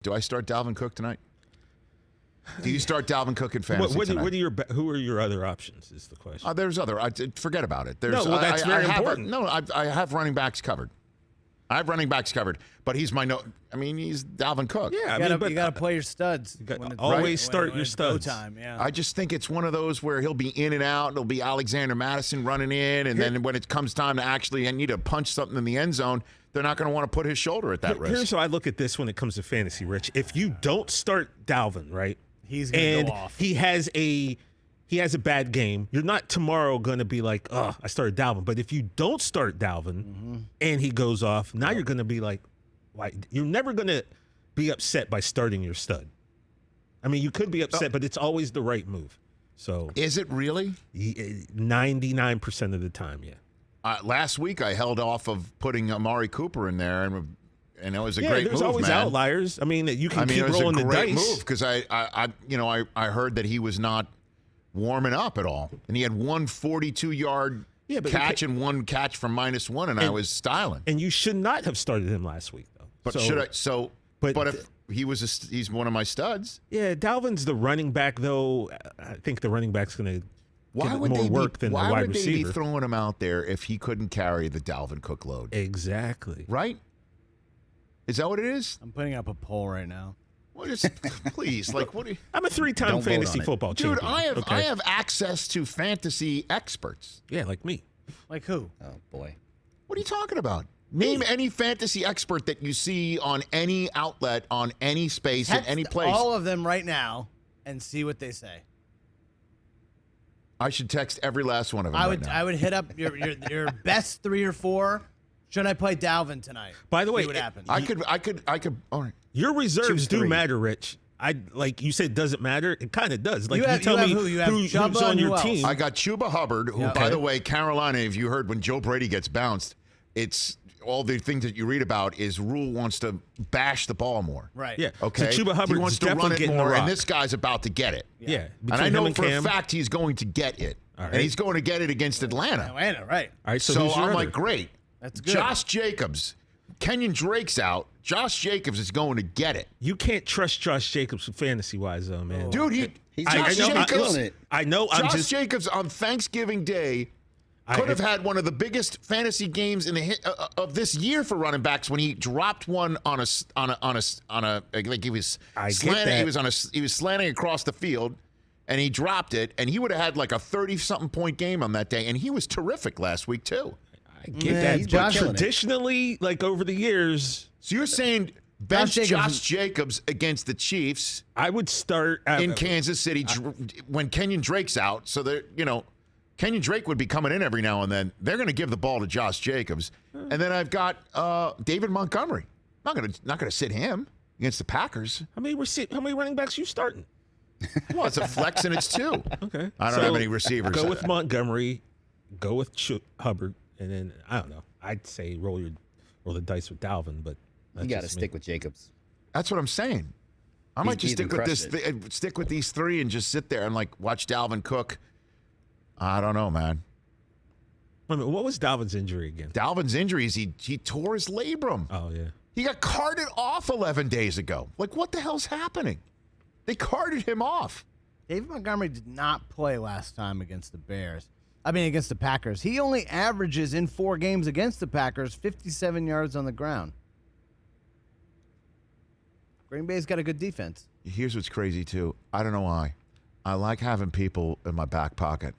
Do I start Dalvin Cook tonight? Do you start Dalvin Cook in fantasy tonight? Who are your other options is the question. There's other. Forget about it. That's very important. I have running backs covered. I have running backs covered, but he's he's Dalvin Cook. Yeah, you got to play your studs. Always start your studs. Time, yeah. I just think it's one of those where he'll be in and out. It'll be Alexander Madison running in, and then when it comes time to actually need to punch something in the end zone, they're not going to want to put his shoulder at that risk. Here's how I look at this when it comes to fantasy, Rich. If you don't start Dalvin, right, he's going to go off. He has a bad game. You're not tomorrow going to be like, I started Dalvin. But if you don't start Dalvin and he goes off, now you're going to be like, why? You're never going to be upset by starting your stud. I mean, you could be upset, but it's always the right move. So is it really? 99% of the time, yeah. Last week I held off of putting Amari Cooper in there, and it was a great move. There's always outliers. I mean, you can keep rolling the dice. It was a great move because I heard that he was not warming up at all, and he had one 42-yard catch and one catch from -1, and I was styling. And you should not have started him last week, though. But should I? But if he's one of my studs. Yeah, Dalvin's the running back, though. I think the running back's going to get more work than the wide receiver. Why would they be throwing him out there if he couldn't carry the Dalvin Cook load? Exactly. Right? Is that what it is? I'm putting up a poll right now. What is? Please, what? I'm a 3-time fantasy football champion. Dude, I have access to fantasy experts. Yeah, like me. Like who? Oh boy. What are you talking about? Name any fantasy expert that you see on any outlet, on any space, in any place. All of them right now, and see what they say. I should text every last one of them. I would hit up your best 3 or 4. Should I play Dalvin tonight? By the way, see what happens. I could. All right. Your reserves do matter, Rich. Like you said, does it matter? It kind of does. Like you tell me who's on your team. I got Chuba Hubbard, who, by the way, Carolina. If you heard when Joe Brady gets bounced, it's all the things that you read about is Rule wants to bash the ball more. Right. Yeah. Okay. So Chuba Hubbard wants to run it more, and this guy's about to get it. Yeah. And I know for a fact he's going to get it, and he's going to get it against Atlanta. Atlanta, right? All right. So I'm like, great. That's good. Josh Jacobs. Kenyon Drake's out. Josh Jacobs is going to get it. You can't trust Josh Jacobs fantasy-wise, though, man. Dude, Josh Jacobs. I know. Josh Jacobs on Thanksgiving Day could have had one of the biggest fantasy games in the of this year for running backs when he dropped one on a like he was slanting. He was slanting across the field, and he dropped it, and he would have had like a 30-something point game on that day, and he was terrific last week too. I get that, but traditionally, like over the years. So you're saying bench Josh Jacobs against the Chiefs? I would start in Kansas City when Kenyon Drake's out. So Kenyon Drake would be coming in every now and then. They're going to give the ball to Josh Jacobs, and then I've got David Montgomery. I'm not going to sit him against the Packers. How many running backs you starting? Well, it's a flex and it's 2. Okay. I don't have any receivers. Go with Montgomery. Go with Hubbard. And then, I don't know, I'd say roll the dice with Dalvin, but you got to stick with Jacobs. That's what I'm saying. I might just stick with these 3 and just sit there and watch Dalvin Cook. I don't know, man. Wait a minute, what was Dalvin's injury again? Dalvin's injury is he tore his labrum. Oh, yeah. He got carted off 11 days ago. What the hell's happening? They carted him off. David Montgomery did not play last time against the Bears. Against the Packers. He only averages in 4 games against the Packers 57 yards on the ground. Green Bay's got a good defense. Here's what's crazy too. I don't know why. I like having people in my back pocket.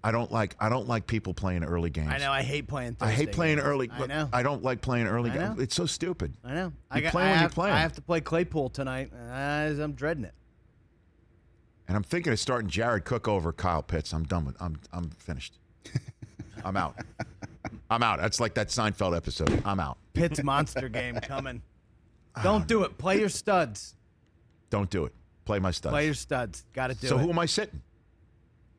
I don't like people playing early games. I know. I hate playing Thursday I hate playing games. early. I know. I don't like playing early games. It's so stupid. I know. You play when you're playing. I have to play Claypool tonight. I'm dreading it. And I'm thinking of starting Jared Cook over Kyle Pitts. I'm done with. I'm finished. I'm out. I'm out. That's like that Seinfeld episode. I'm out. Pitts monster game coming. Don't do it. Play your studs. Don't do it. Play my studs. Play your studs. Got to do it. So who am I sitting?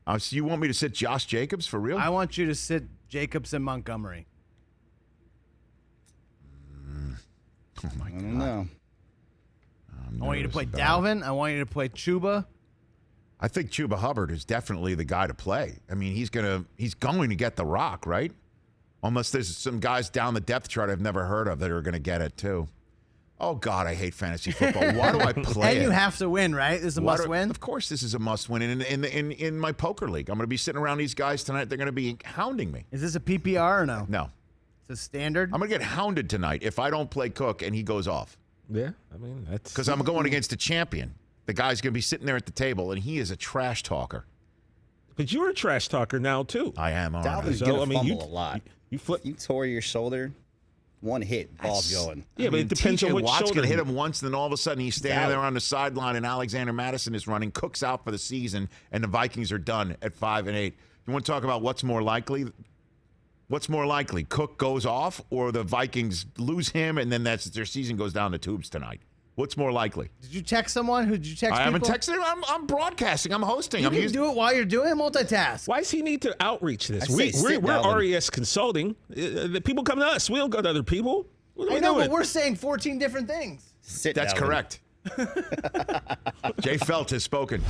So you want me to sit Josh Jacobs for real? I want you to sit Jacobs and Montgomery. Oh my God. I don't know. I want you to play Dalvin. I want you to play Chuba. I think Chuba Hubbard is definitely the guy to play. I mean, he's going to get the rock, right? Unless there's some guys down the depth chart I've never heard of that are going to get it too. Oh, God, I hate fantasy football. Why do I play And it? you have to win, right? This is a must-win? Of course this is a must-win. In my poker league, I'm going to be sitting around these guys tonight. They're going to be hounding me. Is this a PPR or no? No. It's a standard? I'm going to get hounded tonight if I don't play Cook and he goes off. Yeah, I mean, that's... Because I'm going against a champion. The guy's going to be sitting there at the table, and he is a trash talker. But you're a trash talker now, too. I am. All right. Dalvin's So, gonna I mean, fumble a lot. You flip... You tore your shoulder, one hit, ball's going. Yeah, but it depends on what Watt's shoulder. going to hit him once, and then all of a sudden he's standing out. there on the sideline, and Alexander Madison is running. Cook's out for the season, and the Vikings are done at 5-8. You want to talk about what's more likely? What's more likely? Cook goes off, or the Vikings lose him, and then their season goes down the tubes tonight? What's more likely? Did you text someone? Who did you text? I haven't people? texted him. I'm broadcasting. I'm hosting. You can do it while you're doing it. Multitask. Why does he need to outreach this? I say We're sit, Dalvin. RES Consulting. The people come to us. We don't go to other people. What are I we know, doing? but we're saying 14 different things. Sit, That's Dalvin. correct. Jay Felt has spoken.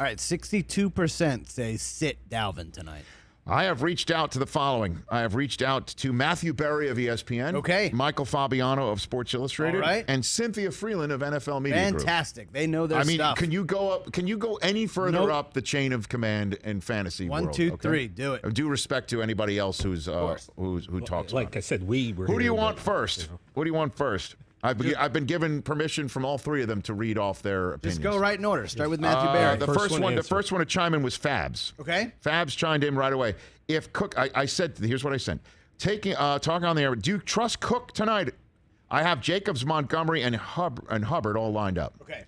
All right, 62% say sit Dalvin tonight. I have reached out to the following. I have reached out to Matthew Berry of ESPN. Okay. Michael Fabiano of Sports Illustrated. All right. And Cynthia Frelund of NFL Media Group. Fantastic. They know their I mean, stuff. can you go up? Can you go any further Nope. up the chain of command in fantasy One, world? two, okay? three. Do it. Due respect to anybody else who talks. Like about I said, we were. it. Who do here, you want but, first? you know. What do you want first? I've been given permission from all three of them to read off their opinions. Just go right in order. Start with Matthew Barry. The First first one one, the answer. first one to chime in was Fabs. Okay. Fabs chimed in right away. If Cook, I said, here's what I said. Talking on the air. Do you trust Cook tonight? I have Jacobs, Montgomery, and Hubbard all lined up. Okay.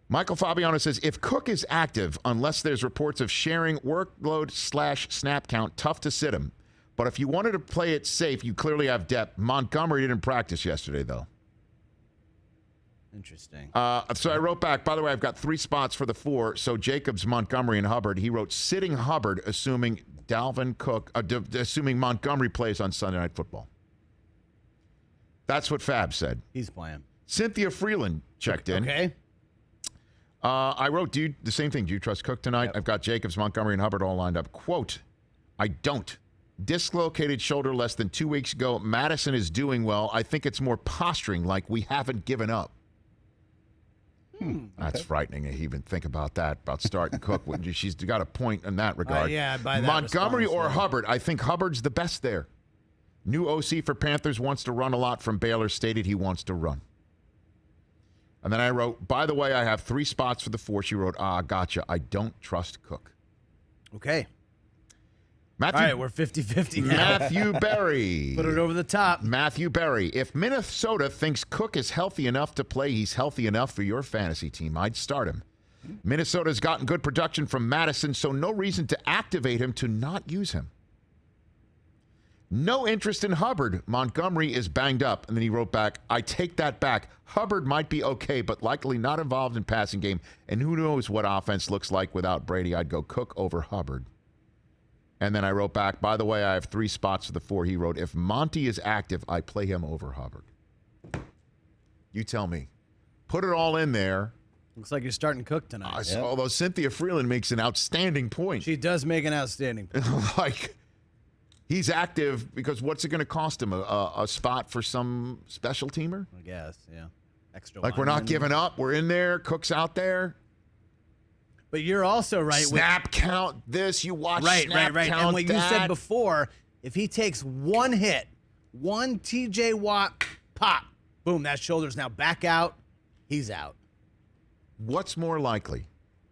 Michael Fabiano says, if Cook is active, unless there's reports of sharing workload / snap count, tough to sit him. But if you wanted to play it safe, you clearly have depth. Montgomery didn't practice yesterday, though. Interesting. So I wrote back, by the way, I've got 3 spots for the 4. So Jacobs, Montgomery, and Hubbard. He wrote sitting Hubbard, assuming Dalvin Cook, assuming Montgomery plays on Sunday Night Football. That's what Fab said. He's playing. Cynthia Frelund checked in. Okay. I wrote, the same thing. Do you trust Cook tonight? I've got Jacobs, Montgomery, and Hubbard all lined up. Quote, I don't. Dislocated shoulder less than 2 weeks ago. Madison is doing well. I think it's more posturing, like we haven't given up. That's frightening to even think about that, about starting Cook. She's got a point in that regard. Yeah, I buy that Montgomery response, or yeah. Hubbard? I think Hubbard's the best there. New OC for Panthers, wants to run a lot from Baylor, stated he wants to run. And then I wrote, by the way, I have 3 spots for the 4. She wrote, gotcha. I don't trust Cook. Okay. Matthew, All right, we're 50-50 now. Matthew Berry. Put it over the top. Matthew Berry. If Minnesota thinks Cook is healthy enough to play, he's healthy enough for your fantasy team. I'd start him. Minnesota's gotten good production from Madison, so no reason to activate him to not use him. No interest in Hubbard. Montgomery is banged up. And then he wrote back, I take that back. Hubbard might be okay, but likely not involved in passing game. And who knows what offense looks like without Brady. I'd go Cook over Hubbard. And then I wrote back, by the way, I have 3 spots for the 4. He wrote, if Monty is active, I play him over Hubbard. You tell me. Put it all in there. Looks like you're starting Cook tonight. Although Cynthia Frelund makes an outstanding point. She does make an outstanding point. Like, he's active because what's it going to cost him? A spot for some special teamer? I guess, yeah. Extra Like, we're not lineman. giving up. We're in there. Cook's out there. But you're also right with Snap count this. You watch right. snap count And what you that. said before, if he takes one hit, one TJ Watt pop, boom, that shoulder's now back out. He's out. What's more likely?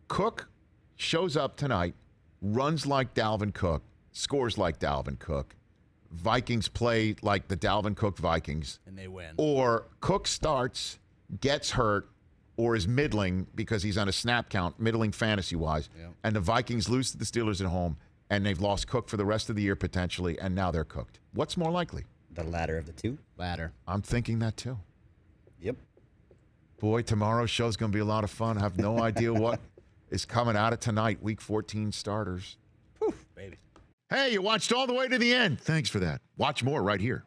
Cook shows up tonight, runs like Dalvin Cook, scores like Dalvin Cook. Vikings play like the Dalvin Cook Vikings. And they win. Or Cook starts, gets hurt, or is middling because he's on a snap count, middling fantasy-wise, and the Vikings lose to the Steelers at home, and they've lost Cook for the rest of the year potentially, and now they're cooked. What's more likely? The latter of the 2. Ladder. I'm thinking that too. Yep. Boy, tomorrow's show's going to be a lot of fun. I have no idea what is coming out of tonight, Week 14 starters. Baby. Hey, you watched all the way to the end. Thanks for that. Watch more right here.